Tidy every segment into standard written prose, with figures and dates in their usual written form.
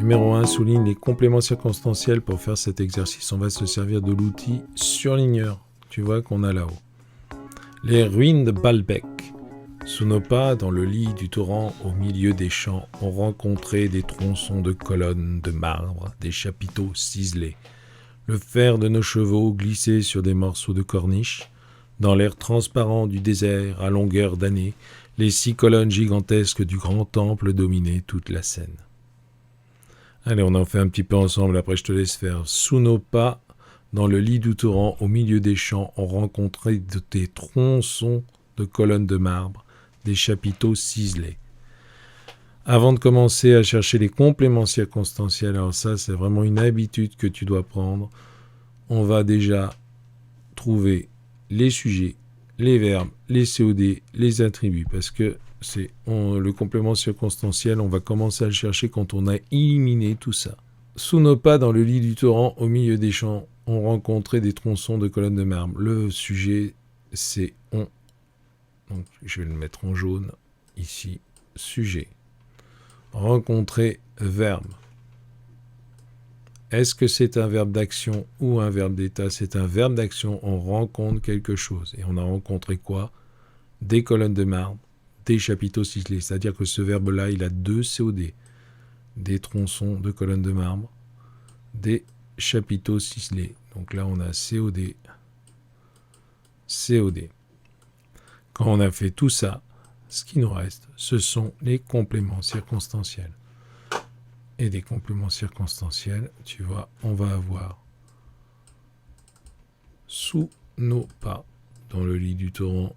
numéro 1 souligne les compléments circonstanciels. Pour faire cet exercice, on va se servir de l'outil surligneur. Tu vois qu'on a là-haut. Les ruines de Baalbek. Sous nos pas, dans le lit du torrent, au milieu des champs, on rencontrait des tronçons de colonnes de marbre, des chapiteaux ciselés. Le fer de nos chevaux glissait sur des morceaux de corniche. Dans l'air transparent du désert, à longueur d'année, les 6 colonnes gigantesques du grand temple dominaient toute la scène. Allez, on en fait un petit peu ensemble, après je te laisse faire. Sous nos pas, dans le lit du torrent, au milieu des champs, on rencontrait des tronçons de colonnes de marbre, des chapiteaux ciselés. Avant de commencer à chercher les compléments circonstanciels, alors ça c'est vraiment une habitude que tu dois prendre, on va déjà trouver les sujets, les verbes, les COD, les attributs, parce que le complément circonstanciel, on va commencer à le chercher quand on a éliminé tout ça. Sous nos pas, dans le lit du torrent, au milieu des champs, on rencontrait des tronçons de colonnes de marbre. Le sujet, c'est on. Donc, je vais le mettre en jaune, ici, sujet. Rencontrer, verbe. Est-ce que c'est un verbe d'action ou un verbe d'état? C'est un verbe d'action, on rencontre quelque chose. Et on a rencontré quoi? Des colonnes de marbre, des chapiteaux ciselés. C'est-à-dire que ce verbe-là, il a 2 COD. Des tronçons de colonnes de marbre, des chapiteaux ciselés. Donc là, on a COD, COD. Quand on a fait tout ça, ce qui nous reste, ce sont les compléments circonstanciels. Et des compléments circonstanciels, tu vois, on va avoir sous nos pas, dans le lit du torrent,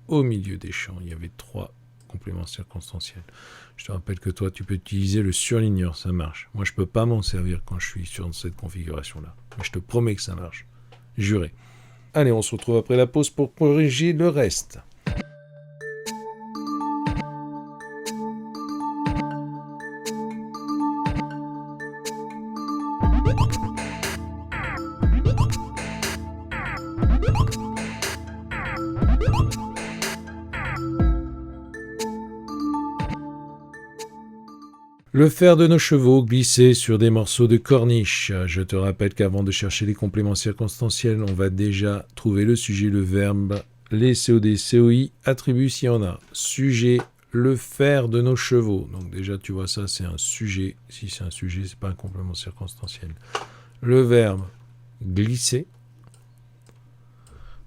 au milieu des champs. Il y avait 3 compléments circonstanciels. Je te rappelle que toi, tu peux utiliser le surligneur, ça marche. Moi, je ne peux pas m'en servir quand je suis sur cette configuration-là. Mais je te promets que ça marche. Juré. Allez, on se retrouve après la pause pour corriger le reste. Le fer de nos chevaux glissait sur des morceaux de corniche. Je te rappelle qu'avant de chercher les compléments circonstanciels, on va déjà trouver le sujet, le verbe, les COD, COI, attributs s'il y en a. Sujet, le fer de nos chevaux. Donc déjà, tu vois ça, c'est un sujet. Si c'est un sujet, c'est pas un complément circonstanciel. Le verbe, glisser.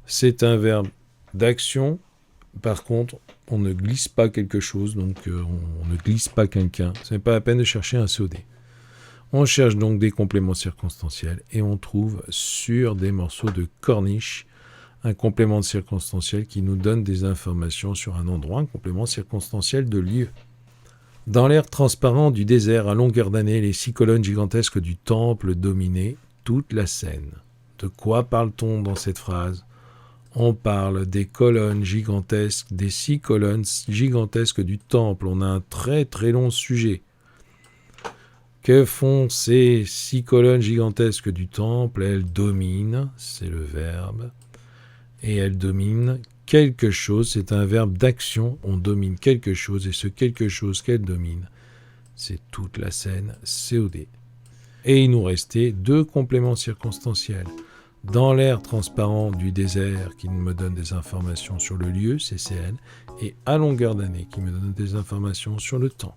C'est un verbe d'action. Par contre, on ne glisse pas quelque chose, donc on ne glisse pas quelqu'un. Ce n'est pas la peine de chercher un COD. On cherche donc des compléments circonstanciels et on trouve sur des morceaux de corniche un complément circonstanciel qui nous donne des informations sur un endroit, un complément circonstanciel de lieu. Dans l'air transparent du désert, à longueur d'année, les 6 colonnes gigantesques du temple dominaient toute la scène. De quoi parle-t-on dans cette phrase ? On parle des colonnes gigantesques, des 6 colonnes gigantesques du temple. On a un très très long sujet. Que font ces 6 colonnes gigantesques du temple? Elles dominent, c'est le verbe, et elles dominent quelque chose, c'est un verbe d'action. On domine quelque chose, et ce quelque chose qu'elles dominent, c'est toute la scène, COD. Et il nous restait 2 compléments circonstanciels. Dans l'air transparent du désert qui me donne des informations sur le lieu, CCL, et à longueur d'année qui me donne des informations sur le temps.